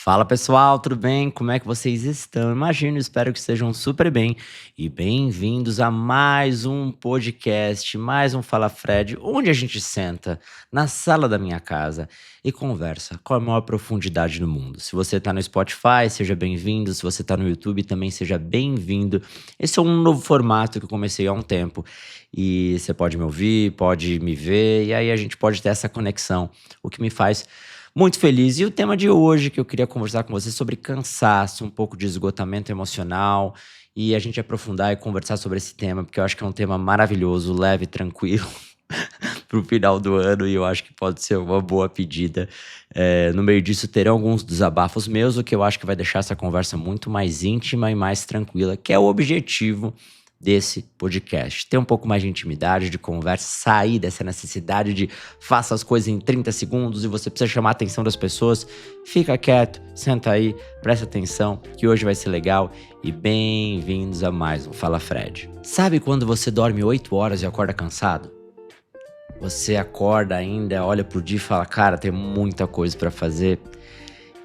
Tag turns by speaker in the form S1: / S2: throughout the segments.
S1: Fala pessoal, tudo bem? Como é que vocês estão? Imagino, espero que estejam super bem e bem-vindos a mais um podcast, mais um Fala Fred, onde a gente senta na sala da minha casa e conversa com a maior profundidade do mundo. Se você está no Spotify, seja bem-vindo. Se você está no YouTube, também seja bem-vindo. Esse é um novo formato que eu comecei há um tempo e você pode me ouvir, pode me ver e aí a gente pode ter essa conexão, o que me faz muito feliz. E o tema de hoje que eu queria conversar com você é sobre cansaço, um pouco de esgotamento emocional, e a gente aprofundar e conversar sobre esse tema, porque eu acho que é um tema maravilhoso, leve, tranquilo, para o final do ano, e eu acho que pode ser uma boa pedida. No meio disso, terão alguns desabafos meus, o que eu acho que vai deixar essa conversa muito mais íntima e mais tranquila, que é o objetivo desse podcast. Ter um pouco mais de intimidade, de conversa, sair dessa necessidade de faça as coisas em 30 segundos e você precisa chamar a atenção das pessoas. Fica quieto, senta aí, presta atenção, que hoje vai ser legal e bem-vindos a mais um Fala Fred. Sabe quando você dorme 8 horas e acorda cansado? Você acorda ainda, olha pro dia e fala, cara, tem muita coisa pra fazer.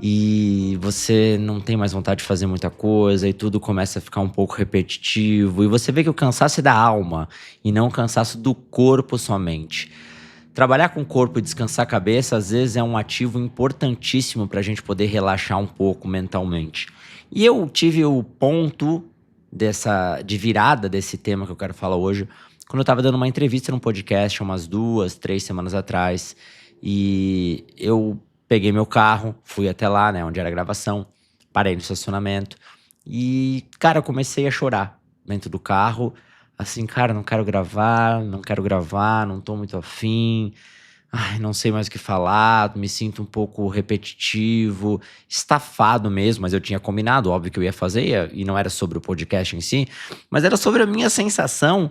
S1: E você não tem mais vontade de fazer muita coisa e tudo começa a ficar um pouco repetitivo. E você vê que o cansaço é da alma e não o cansaço do corpo somente. Trabalhar com o corpo e descansar a cabeça, às vezes, é um ativo importantíssimo para a gente poder relaxar um pouco mentalmente. E eu tive o ponto de virada desse tema que eu quero falar hoje, quando eu estava dando uma entrevista num podcast, umas 2, 3 semanas atrás. E eu peguei meu carro, fui até lá, né, onde era a gravação, parei no estacionamento e, cara, eu comecei a chorar dentro do carro, assim, cara, não quero gravar, não tô muito afim, ai, não sei mais o que falar, me sinto um pouco repetitivo, estafado mesmo, mas eu tinha combinado, óbvio que eu ia fazer, e não era sobre o podcast em si, mas era sobre a minha sensação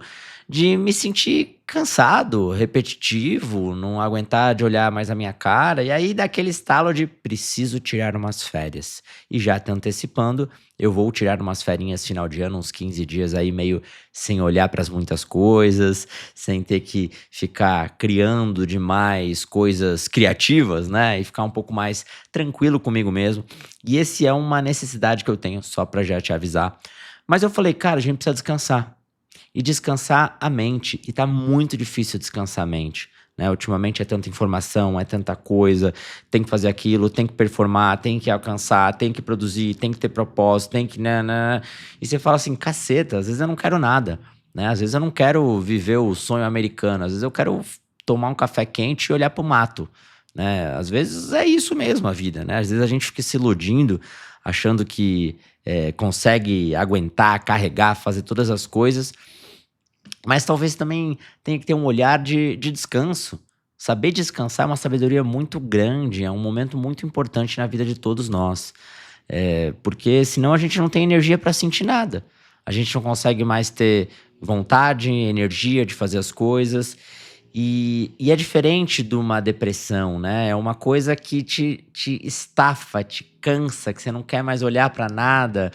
S1: de me sentir cansado, repetitivo, não aguentar de olhar mais a minha cara, e aí daquele estalo de preciso tirar umas férias. E já te antecipando, eu vou tirar umas ferinhas final de ano, uns 15 dias aí meio sem olhar para as muitas coisas, sem ter que ficar criando demais coisas criativas, né? E ficar um pouco mais tranquilo comigo mesmo. E esse é uma necessidade que eu tenho, só para já te avisar. Mas eu falei, cara, a gente precisa descansar e descansar a mente. E tá muito difícil descansar a mente, né? Ultimamente é tanta informação, é tanta coisa, tem que fazer aquilo, tem que performar, tem que alcançar, tem que produzir, tem que ter propósito, tem que... Né. E você fala assim, caceta, às vezes eu não quero nada, né? Às vezes eu não quero viver o sonho americano, às vezes eu quero tomar um café quente e olhar pro mato, né? Às vezes é isso mesmo a vida, né? Às vezes a gente fica se iludindo, achando que consegue aguentar, carregar, fazer todas as coisas, mas talvez também tenha que ter um olhar de descanso. Saber descansar é uma sabedoria muito grande, é um momento muito importante na vida de todos nós. Porque senão a gente não tem energia para sentir nada. A gente não consegue mais ter vontade, energia de fazer as coisas. E é diferente de uma depressão, né? É uma coisa que te estafa, te cansa, que você não quer mais olhar para nada,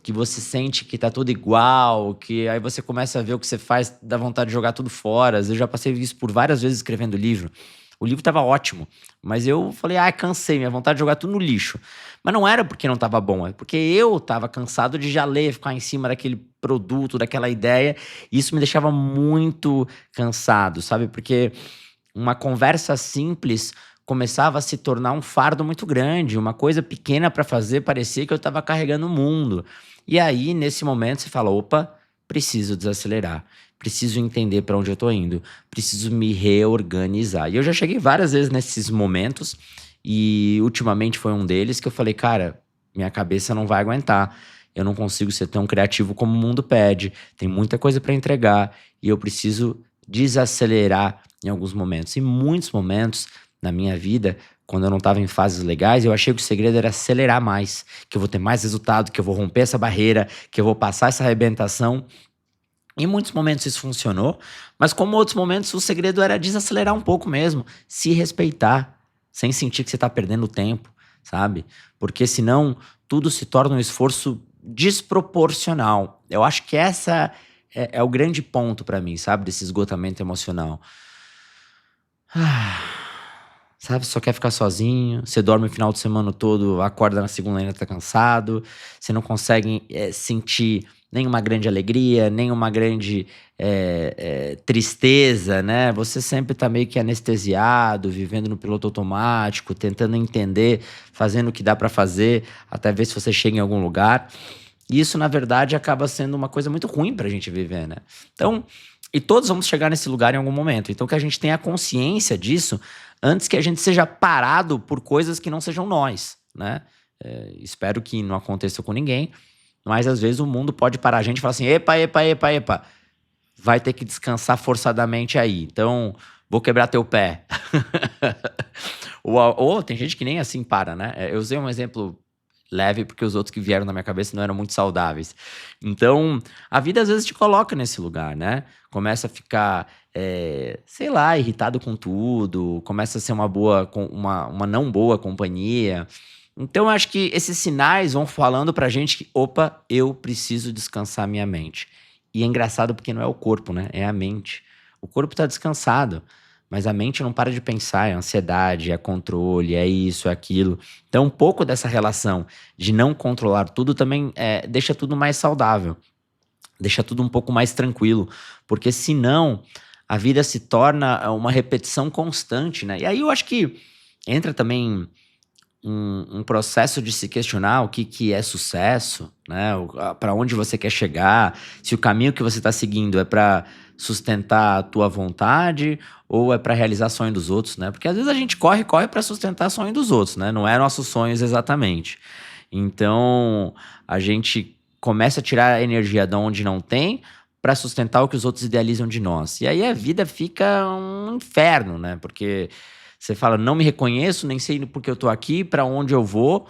S1: que você sente que tá tudo igual, que aí você começa a ver o que você faz, dá vontade de jogar tudo fora. Eu já passei isso por várias vezes escrevendo livro. O livro tava ótimo, mas eu falei, cansei, minha vontade de jogar tudo no lixo. Mas não era porque não tava bom, é porque eu tava cansado de já ler, ficar em cima daquele produto, daquela ideia, e isso me deixava muito cansado, sabe? Porque uma conversa simples começava a se tornar um fardo muito grande, uma coisa pequena para fazer, parecia que eu estava carregando o mundo. E aí, nesse momento, você fala: opa, preciso desacelerar, preciso entender para onde eu tô indo, preciso me reorganizar. E eu já cheguei várias vezes nesses momentos, e ultimamente foi um deles que eu falei: cara, minha cabeça não vai aguentar. Eu não consigo ser tão criativo como o mundo pede. Tem muita coisa para entregar e eu preciso desacelerar em alguns momentos. Em muitos momentos na minha vida, quando eu não estava em fases legais, eu achei que o segredo era acelerar mais, que eu vou ter mais resultado, que eu vou romper essa barreira, que eu vou passar essa arrebentação. Em muitos momentos isso funcionou, mas como outros momentos o segredo era desacelerar um pouco mesmo, se respeitar, sem sentir que você está perdendo tempo, sabe? Porque senão tudo se torna um esforço desproporcional. Eu acho que essa é o grande ponto para mim, sabe? Desse esgotamento emocional. sabe? Só quer ficar sozinho, você dorme o final de semana todo, acorda na segunda e ainda tá cansado, você não consegue sentir nenhuma grande alegria, nenhuma grande tristeza, né? Você sempre tá meio que anestesiado, vivendo no piloto automático, tentando entender, fazendo o que dá pra fazer, até ver se você chega em algum lugar. E isso, na verdade, acaba sendo uma coisa muito ruim pra gente viver, né? Então, e todos vamos chegar nesse lugar em algum momento. Então, que a gente tenha consciência disso antes que a gente seja parado por coisas que não sejam nós, né? Espero que não aconteça com ninguém, mas às vezes o mundo pode parar a gente e falar assim: epa, epa, epa, epa, vai ter que descansar forçadamente aí. Então, vou quebrar teu pé. Ou tem gente que nem assim para, né? Eu usei um exemplo leve porque os outros que vieram na minha cabeça não eram muito saudáveis. Então, a vida às vezes te coloca nesse lugar, né? Começa a ficar, sei lá, irritado com tudo, começa a ser uma não boa companhia. Então, eu acho que esses sinais vão falando pra gente que, opa, eu preciso descansar minha mente. E é engraçado porque não é o corpo, né? É a mente. O corpo tá descansado, mas a mente não para de pensar, é ansiedade, é controle, é isso, é aquilo. Então, um pouco dessa relação de não controlar tudo também deixa tudo mais saudável, deixa tudo um pouco mais tranquilo, porque senão a vida se torna uma repetição constante, né? E aí eu acho que entra também um processo de se questionar o que, que é sucesso, né? Para onde você quer chegar, se o caminho que você está seguindo é para sustentar a tua vontade ou é para realizar sonho dos outros, né? Porque às vezes a gente corre para sustentar sonho dos outros, né? Não é nossos sonhos exatamente. Então a gente começa a tirar a energia de onde não tem para sustentar o que os outros idealizam de nós. E aí a vida fica um inferno, né? Porque você fala, não me reconheço, nem sei por que eu tô aqui, para onde eu vou.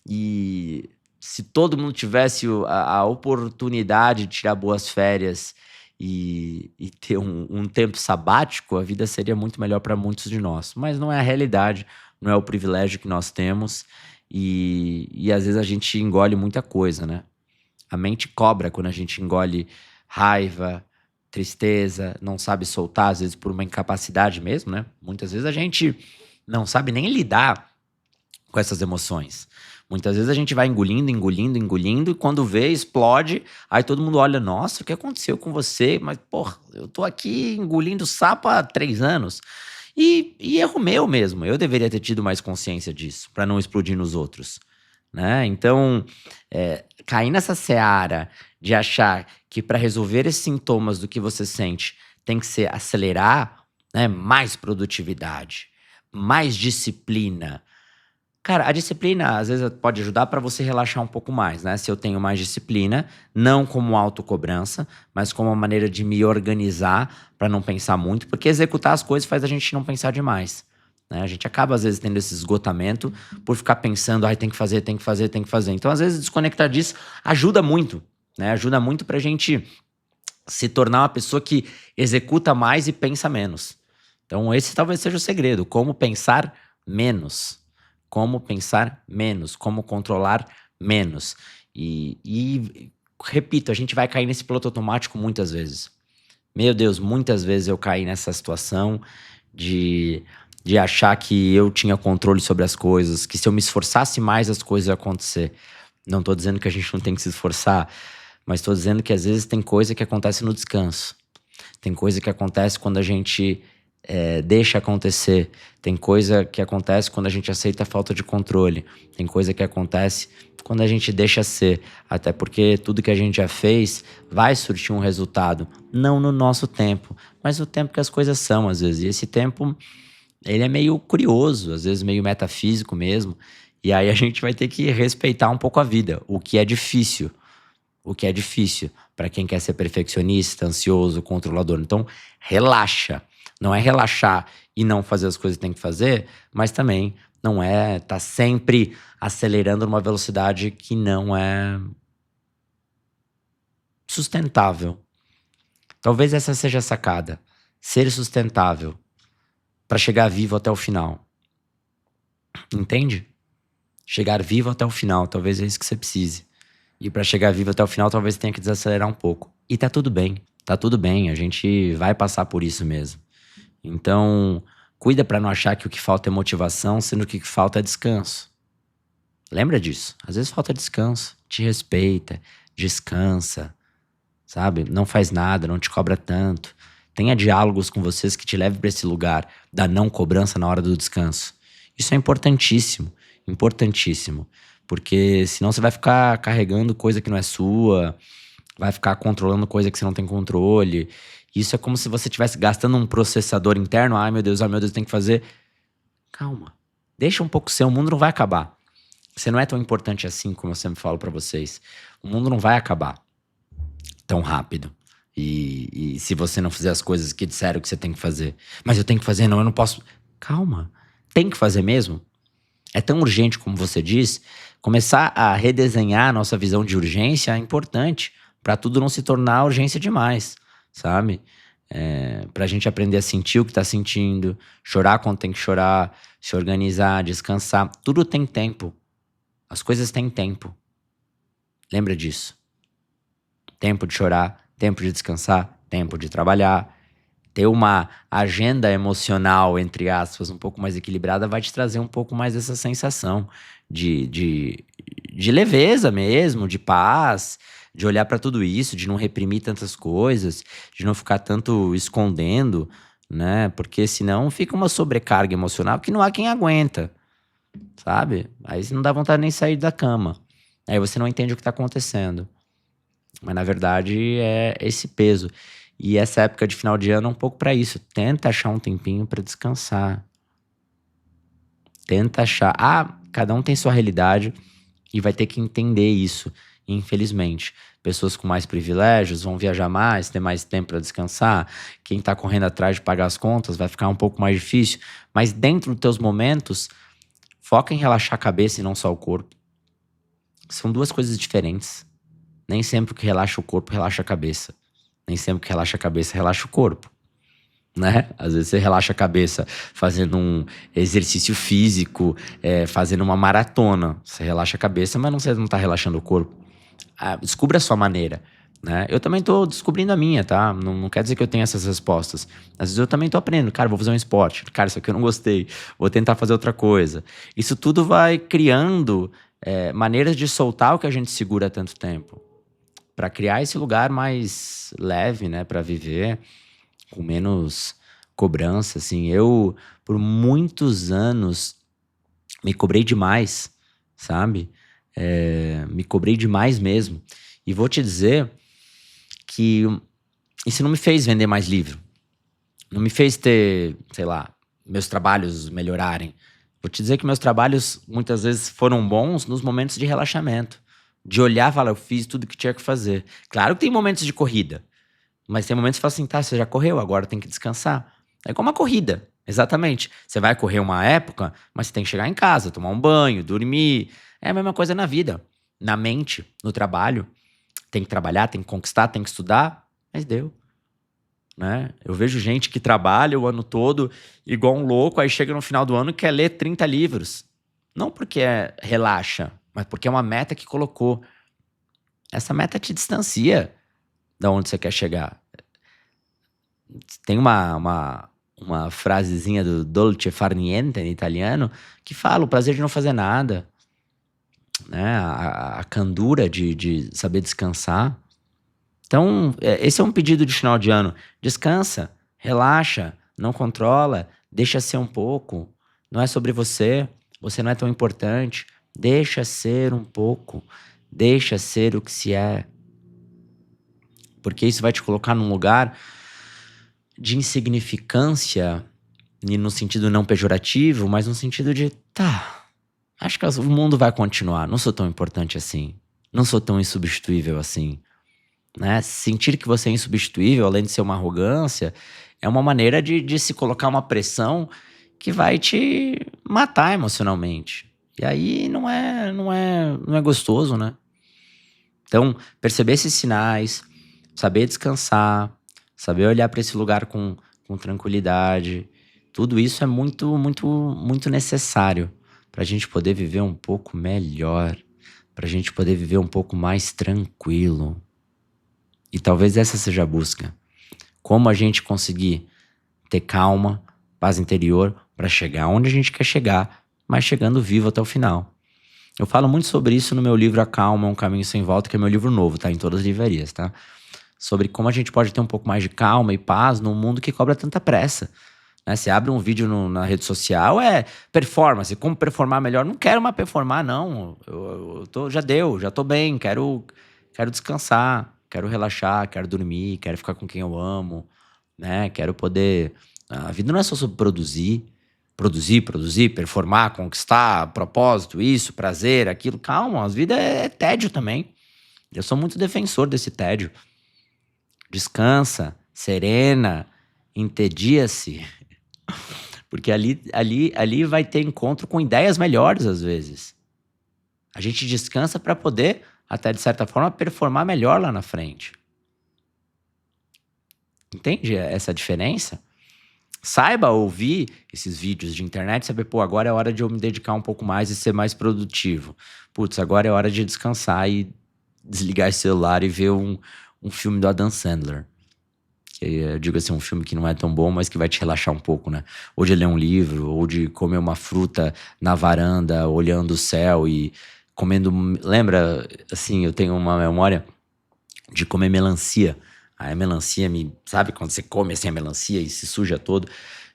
S1: E se todo mundo tivesse a oportunidade de tirar boas férias e ter um tempo sabático, a vida seria muito melhor para muitos de nós. Mas não é a realidade, não é o privilégio que nós temos. E às vezes a gente engole muita coisa, né? A mente cobra quando a gente engole raiva, tristeza, não sabe soltar, às vezes por uma incapacidade mesmo, né? Muitas vezes a gente não sabe nem lidar com essas emoções. Muitas vezes a gente vai engolindo, engolindo, engolindo, e quando vê, explode. Aí todo mundo olha, nossa, o que aconteceu com você? Mas, porra, eu tô aqui engolindo sapo há 3 anos. E erro meu mesmo. Eu deveria ter tido mais consciência disso, para não explodir nos outros, né? Então, cair nessa seara de achar que para resolver esses sintomas do que você sente tem que ser acelerar, né? Mais produtividade, mais disciplina. Cara, a disciplina às vezes pode ajudar para você relaxar um pouco mais, né? Se eu tenho mais disciplina, não como autocobrança, mas como uma maneira de me organizar para não pensar muito, porque executar as coisas faz a gente não pensar demais, né? A gente acaba às vezes tendo esse esgotamento por ficar pensando, ai, tem que fazer, tem que fazer, tem que fazer. Então, às vezes, desconectar disso ajuda muito, né? Ajuda muito pra gente se tornar uma pessoa que executa mais e pensa menos. Então, esse talvez seja o segredo, como pensar menos. Como pensar menos, como controlar menos. E repito, a gente vai cair nesse piloto automático muitas vezes. Meu Deus, muitas vezes eu caí nessa situação de, de achar que eu tinha controle sobre as coisas, que se eu me esforçasse mais as coisas iam acontecer. Não tô dizendo que a gente não tem que se esforçar, mas tô dizendo que às vezes tem coisa que acontece no descanso. Tem coisa que acontece quando a gente deixa acontecer. Tem coisa que acontece quando a gente aceita a falta de controle. Tem coisa que acontece quando a gente deixa ser. Até porque tudo que a gente já fez vai surtir um resultado. Não no nosso tempo, mas no tempo que as coisas são, às vezes. E esse tempo, ele é meio curioso, às vezes meio metafísico mesmo. E aí a gente vai ter que respeitar um pouco a vida, o que é difícil. O que é difícil para quem quer ser perfeccionista, ansioso, controlador. Então, relaxa. Não é relaxar e não fazer as coisas que tem que fazer, mas também não é tá sempre acelerando numa velocidade que não é sustentável. Talvez essa seja a sacada. Ser sustentável para chegar vivo até o final. Entende? Chegar vivo até o final, talvez é isso que você precise. E para chegar vivo até o final, talvez tenha que desacelerar um pouco. E tá tudo bem. Tá tudo bem, a gente vai passar por isso mesmo. Então, Cuida para não achar que o que falta é motivação, sendo que o que falta é descanso. Lembra disso? Às vezes falta descanso. Te respeita, descansa, sabe? Não faz nada, não te cobra tanto. Tenha diálogos com vocês que te levem para esse lugar da não cobrança na hora do descanso. Isso é importantíssimo, importantíssimo. Porque senão você vai ficar carregando coisa que não é sua, vai ficar controlando coisa que você não tem controle. Isso é como se você estivesse gastando um processador interno. Ai meu Deus, tem que fazer. Calma. Deixa um pouco ser, o mundo não vai acabar. Você não é tão importante assim, como eu sempre falo pra vocês. O mundo não vai acabar tão rápido. E se você não fizer as coisas que disseram que você tem que fazer. Mas eu tenho que fazer, não, eu não posso. Calma. Tem que fazer mesmo? É tão urgente como você diz. Começar a redesenhar a nossa visão de urgência é importante pra tudo não se tornar urgência demais, sabe? Pra gente aprender a sentir o que tá sentindo, chorar quando tem que chorar, se organizar, descansar. Tudo tem tempo. As coisas têm tempo. Lembra disso. Tempo de chorar, tempo de descansar, tempo de trabalhar. Ter uma agenda emocional, entre aspas, um pouco mais equilibrada vai te trazer um pouco mais essa sensação de leveza mesmo, de paz, de olhar pra tudo isso, de não reprimir tantas coisas, de não ficar tanto escondendo, né? Porque senão fica uma sobrecarga emocional que não há quem aguenta, sabe? Aí você não dá vontade nem de sair da cama. Aí você não entende o que tá acontecendo. Mas na verdade é esse peso. E essa época de final de ano é um pouco pra isso. Tenta achar um tempinho pra descansar. Tenta achar. Cada um tem sua realidade e vai ter que entender isso, infelizmente. Pessoas com mais privilégios vão viajar mais, ter mais tempo pra descansar. Quem tá correndo atrás de pagar as contas vai ficar um pouco mais difícil. Mas dentro dos teus momentos, foca em relaxar a cabeça e não só o corpo. São duas coisas diferentes. Nem sempre o que relaxa o corpo, relaxa a cabeça. Nem sempre o que relaxa a cabeça, relaxa o corpo, né? Às vezes você relaxa a cabeça fazendo um exercício físico, fazendo uma maratona. Você relaxa a cabeça, mas você não tá relaxando o corpo. Descubra a sua maneira, né? Eu também tô descobrindo a minha, tá? Não quer dizer que eu tenha essas respostas. Às vezes eu também tô aprendendo. Cara, vou fazer um esporte. Cara, isso aqui eu não gostei. Vou tentar fazer outra coisa. Isso tudo vai criando maneiras de soltar o que a gente segura há tanto tempo. Pra criar esse lugar mais leve, né? Pra viver com menos cobrança, assim. Eu, por muitos anos, me cobrei demais, sabe? Me cobrei demais mesmo. E vou te dizer que isso não me fez vender mais livro. Não me fez ter, sei lá, meus trabalhos melhorarem. Vou te dizer que meus trabalhos muitas vezes foram bons nos momentos de relaxamento. De olhar e falar, eu fiz tudo que tinha que fazer. Claro que tem momentos de corrida. Mas tem momentos que você fala assim, tá, você já correu, agora tem que descansar. É como uma corrida, exatamente. Você vai correr uma época, mas você tem que chegar em casa, tomar um banho, dormir. É a mesma coisa na vida. Na mente, no trabalho. Tem que trabalhar, tem que conquistar, tem que estudar. Mas deu, né? Eu vejo gente que trabalha o ano todo igual um louco, aí chega no final do ano e quer ler 30 livros. Não porque relaxa, mas porque é uma meta que colocou. Essa meta te distancia da onde você quer chegar. Tem uma frasezinha do Dolce Far Niente, em italiano, que fala o prazer de não fazer nada, né? A candura de saber descansar. Então, esse é um pedido de final de ano. Descansa, relaxa, não controla, deixa ser um pouco. Não é sobre você, você não é tão importante. Deixa ser um pouco, deixa ser o que se é. Porque isso vai te colocar num lugar de insignificância, e no sentido não pejorativo, mas no sentido de, tá, acho que o mundo vai continuar, não sou tão importante assim, não sou tão insubstituível assim, né? Sentir que você é insubstituível, além de ser uma arrogância, é uma maneira de se colocar uma pressão que vai te matar emocionalmente. E aí não é gostoso, né? Então, perceber esses sinais, saber descansar, saber olhar para esse lugar com tranquilidade, tudo isso é muito, muito, muito necessário para a gente poder viver um pouco melhor, para a gente poder viver um pouco mais tranquilo. E talvez essa seja a busca. Como a gente conseguir ter calma, paz interior para chegar onde a gente quer chegar, mas chegando vivo até o final. Eu falo muito sobre isso no meu livro A Calma, Um Caminho Sem Volta, que é meu livro novo, tá em todas as livrarias, tá? Sobre como a gente pode ter um pouco mais de calma e paz num mundo que cobra tanta pressa. Né? Você abre um vídeo na rede social, performance, como performar melhor. Não quero mais performar, não. Já deu, já tô bem, quero descansar, quero relaxar, quero dormir, quero ficar com quem eu amo, né? Quero poder... A vida não é só sobre produzir, performar, conquistar, propósito, isso, prazer, aquilo. Calma, a vida é tédio também. Eu sou muito defensor desse tédio. Descansa, serena, entedia-se. Porque ali vai ter encontro com ideias melhores, às vezes. A gente descansa para poder, até de certa forma, performar melhor lá na frente. Entende essa diferença? Saiba ouvir esses vídeos de internet e saber, pô, agora é hora de eu me dedicar um pouco mais e ser mais produtivo. Putz, agora é hora de descansar e desligar esse celular e ver um filme do Adam Sandler. Eu digo assim, um filme que não é tão bom, mas que vai te relaxar um pouco, né? Ou de ler um livro, ou de comer uma fruta na varanda, olhando o céu e comendo... Lembra, assim, eu tenho uma memória de comer melancia. Aí a melancia sabe quando você come assim a melancia e se suja todo?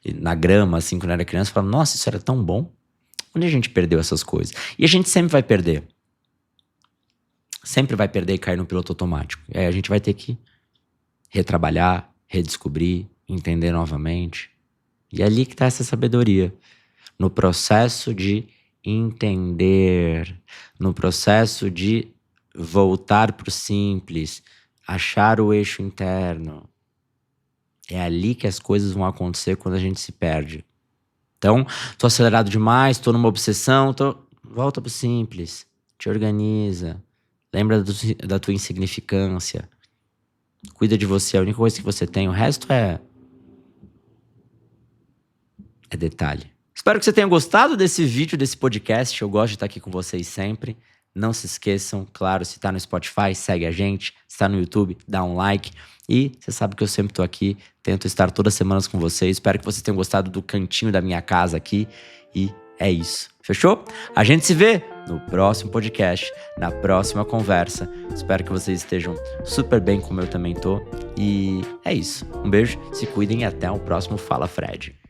S1: E na grama, assim, quando eu era criança, eu falava, nossa, isso era tão bom. Onde a gente perdeu essas coisas? E a gente sempre vai perder. Sempre vai perder e cair no piloto automático. Aí a gente vai ter que retrabalhar, redescobrir, entender novamente. E é ali que está essa sabedoria. No processo de entender, no processo de voltar para o simples, achar o eixo interno. É ali que as coisas vão acontecer quando a gente se perde. Então, tô acelerado demais, tô numa obsessão, volta pro simples, te organiza, lembra da tua insignificância, cuida de você, a única coisa que você tem, o resto é detalhe. Espero que você tenha gostado desse vídeo, desse podcast. Eu gosto de estar aqui com vocês sempre. Não se esqueçam, claro, se tá no Spotify, segue a gente. Se tá no YouTube, dá um like. E você sabe que eu sempre tô aqui, tento estar todas as semanas com vocês. Espero que vocês tenham gostado do cantinho da minha casa aqui. E é isso. Fechou? A gente se vê no próximo podcast, na próxima conversa. Espero que vocês estejam super bem, como eu também tô. E é isso. Um beijo, se cuidem e até o próximo Fala Fred.